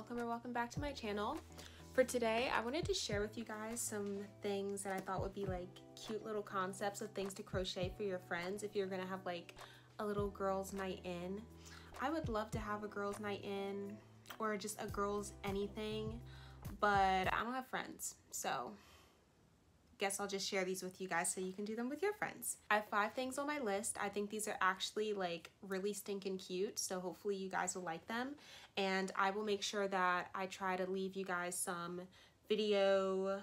welcome or welcome back to my channel. For today, I wanted to share with you guys some things that I thought would be like cute little concepts of things to crochet for your friends if you're gonna have like a little girls' night in. I would love to have a girls' night in or just a girls' anything, but I don't have friends, so guess I'll just share these with you guys so you can do them with your friends. I have 5 things on my list. I think these are actually like really stinking cute, so hopefully you guys will like them. And I will make sure that I try to leave you guys some video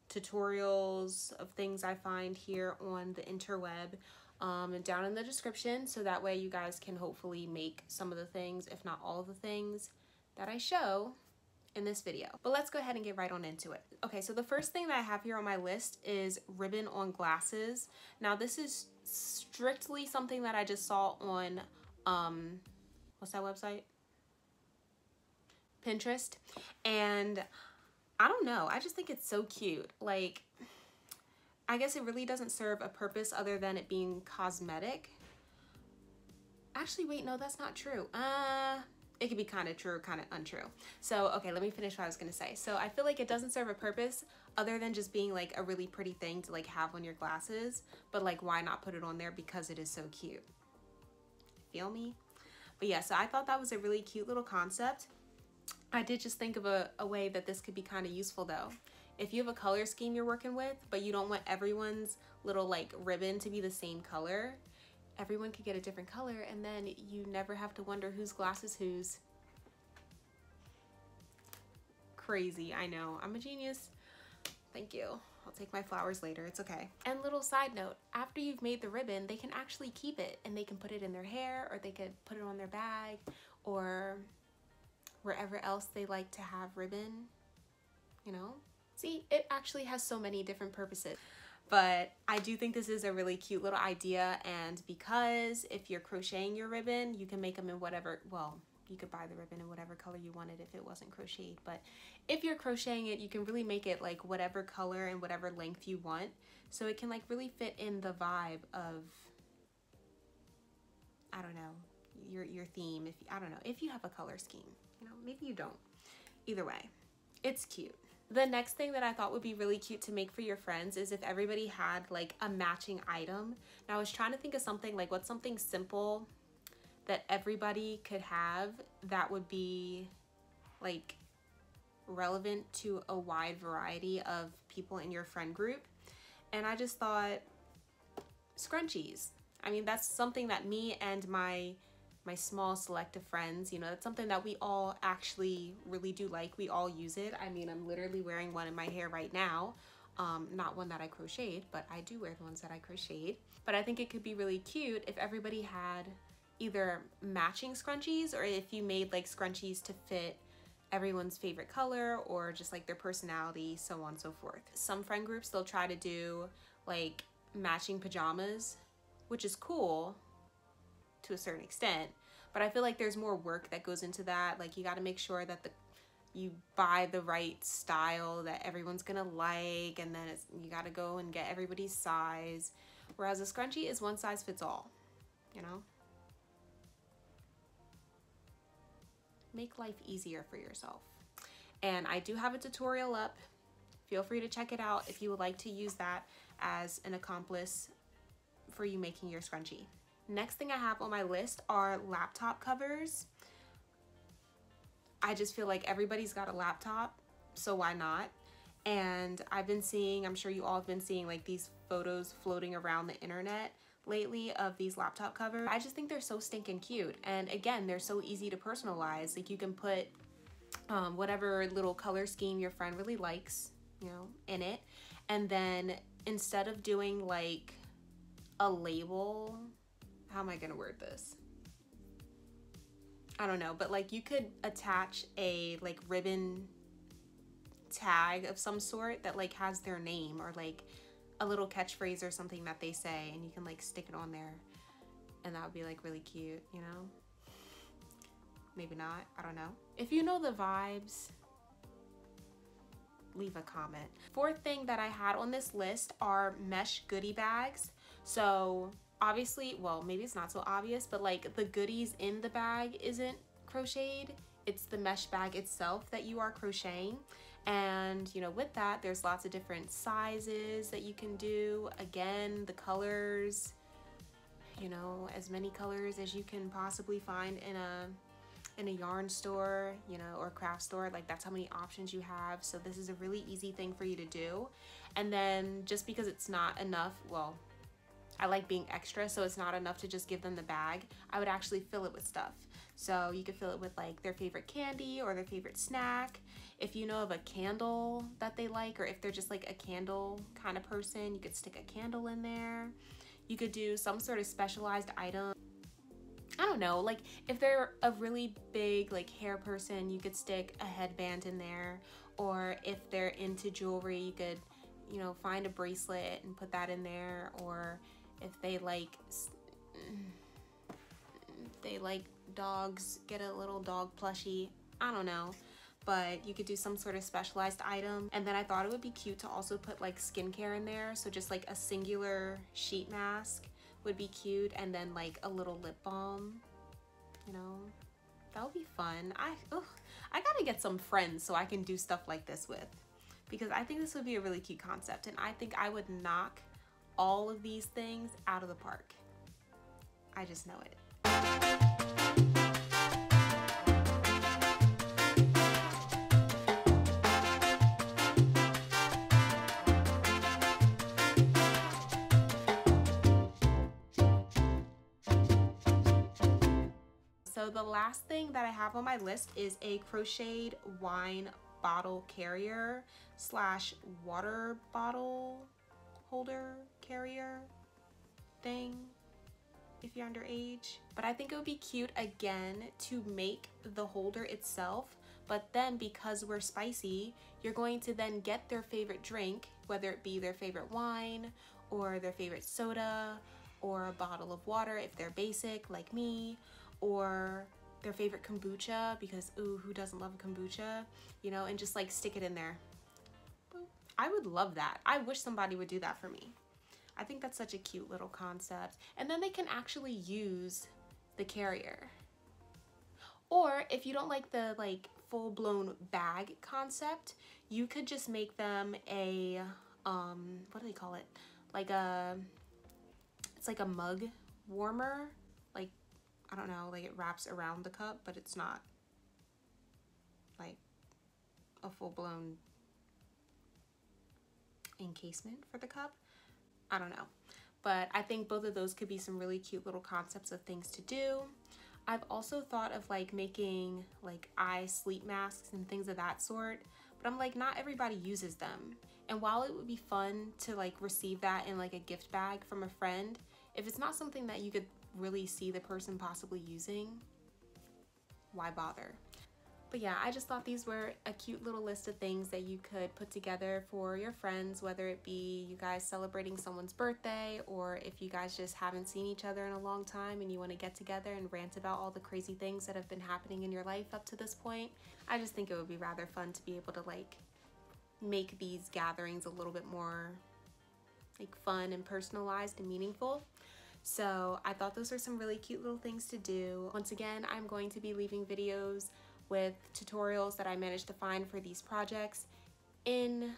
tutorials of things I find here on the interweb and down in the description, so that way you guys can hopefully make some of the things, if not all of the things that I show in this video. But let's go ahead and get right on into it. Okay, so the first thing that I have here on my list is ribbon on glasses. Now this is strictly something that I just saw on what's that website? Pinterest. And I don't know, I just think it's so cute. Like, I guess it really doesn't serve a purpose other than it being cosmetic. Actually, wait, no, that's not true. It could be kind of true or kind of untrue. So, okay, let me finish what I was gonna say. So I feel like it doesn't serve a purpose other than just being like a really pretty thing to like have on your glasses, but like why not put it on there because it is so cute? Feel me? But yeah, so I thought that was a really cute little concept. I did just think of a way that this could be kind of useful though. If you have a color scheme you're working with, but you don't want everyone's little like ribbon to be the same color, everyone could get a different color and then you never have to wonder whose glass is whose. Crazy, I know. I'm a genius. Thank you. I'll take my flowers later, it's okay. And little side note, after you've made the ribbon, they can actually keep it and they can put it in their hair or they could put it on their bag or wherever else they like to have ribbon, you know? See, it actually has so many different purposes. But I do think this is a really cute little idea, and because if you're crocheting your ribbon, you can make them in whatever, well, you could buy the ribbon in whatever color you wanted if it wasn't crocheted, but if you're crocheting it, you can really make it like whatever color and whatever length you want, so it can like really fit in the vibe of, I don't know, your theme, if I don't know, if you have a color scheme, you know, maybe you don't. Either way, it's cute. The next thing that I thought would be really cute to make for your friends is if everybody had like a matching item. Now I was trying to think of something like what's something simple that everybody could have that would be like relevant to a wide variety of people in your friend group. And I just thought scrunchies. I mean, that's something that me and my small selective friends, you know, that's something that we all actually really do like. We all use it. I mean, I'm literally wearing one in my hair right now. Not one that I crocheted, but I do wear the ones that I crocheted. But I think it could be really cute if everybody had either matching scrunchies or if you made like scrunchies to fit everyone's favorite color or just like their personality, so on and so forth. Some friend groups, they'll try to do like matching pajamas, which is cool to a certain extent, but I feel like there's more work that goes into that. Like you got to make sure that you buy the right style that everyone's gonna like, and then you got to go and get everybody's size, whereas a scrunchie is one size fits all, you know? Make life easier for yourself. And I do have a tutorial up. Feel free to check it out if you would like to use that as an accomplice for you making your scrunchie. Next thing I have on my list are laptop covers. I just feel like everybody's got a laptop, so why not? And I've been seeing, I'm sure you all have been seeing like these photos floating around the internet lately of these laptop covers. I just think they're so stinking cute. And again, they're so easy to personalize. Like you can put whatever little color scheme your friend really likes, you know, in it. And then instead of doing like a label, how am I gonna word this? I don't know, but like you could attach a like ribbon tag of some sort that like has their name or like a little catchphrase or something that they say, and you can like stick it on there, and that would be like really cute, you know? Maybe not, I don't know. If you know the vibes, leave a comment. 4th thing that I had on this list are mesh goodie bags. So obviously, well, maybe it's not so obvious, but like the goodies in the bag isn't crocheted, it's the mesh bag itself that you are crocheting. And you know, with that, there's lots of different sizes that you can do. Again, the colors, you know, as many colors as you can possibly find in a yarn store, you know, or craft store. Like, that's how many options you have. So this is a really easy thing for you to do. And then just because it's not enough, well, I like being extra, so it's not enough to just give them the bag. I would actually fill it with stuff. So you could fill it with like their favorite candy or their favorite snack. If you know of a candle that they like, or if they're just like a candle kind of person, you could stick a candle in there. You could do some sort of specialized item. I don't know, like if they're a really big like hair person, you could stick a headband in there. Or if they're into jewelry, you could, you know, find a bracelet and put that in there. Or if they like dogs, get a little dog plushie. I don't know, but you could do some sort of specialized item. And then I thought it would be cute to also put like skincare in there. So just like a singular sheet mask would be cute, and then like a little lip balm, you know, that would be fun. I gotta get some friends so I can do stuff like this with, because I think this would be a really cute concept, and I think I would knock all of these things out of the park. I just know it. So the last thing that I have on my list is a crocheted wine bottle carrier slash water bottle holder carrier thing if you're underage. But I think it would be cute again to make the holder itself, but then because we're spicy, you're going to then get their favorite drink, whether it be their favorite wine or their favorite soda or a bottle of water if they're basic like me, or their favorite kombucha, because ooh, who doesn't love a kombucha, you know, and just like stick it in there. I would love that. I wish somebody would do that for me. I think that's such a cute little concept. And then they can actually use the carrier. Or if you don't like the like full-blown bag concept, you could just make them a what do they call it? Like it's like a mug warmer. Like, I don't know, like it wraps around the cup, but it's not like a full-blown encasement for the cup. I don't know, but I think both of those could be some really cute little concepts of things to do. I've also thought of like making like eye sleep masks and things of that sort, but I'm like, not everybody uses them. And while it would be fun to like receive that in like a gift bag from a friend, if it's not something that you could really see the person possibly using, why bother? But yeah, I just thought these were a cute little list of things that you could put together for your friends, whether it be you guys celebrating someone's birthday, or if you guys just haven't seen each other in a long time and you want to get together and rant about all the crazy things that have been happening in your life up to this point. I just think it would be rather fun to be able to like make these gatherings a little bit more like fun and personalized and meaningful. So I thought those were some really cute little things to do. Once again, I'm going to be leaving videos with tutorials that I managed to find for these projects in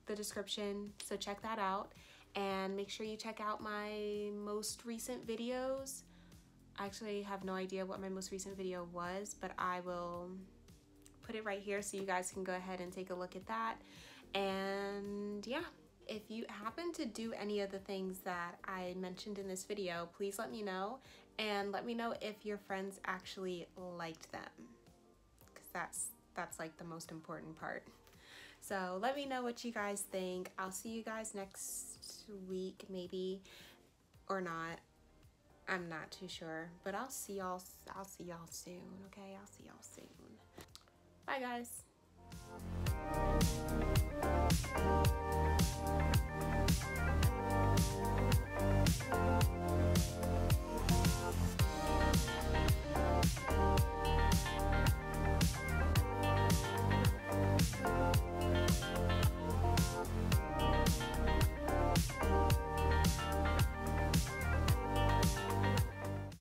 the description, so check that out. And make sure you check out my most recent videos. I actually have no idea what my most recent video was, but I will put it right here so you guys can go ahead and take a look at that. And yeah, if you happen to do any of the things that I mentioned in this video, please let me know, and let me know if your friends actually liked them, because that's like the most important part. So let me know what you guys think. I'll see you guys next week, maybe, or not. I'm not too sure, but I'll see y'all soon, okay? I'll see y'all soon. Bye, guys.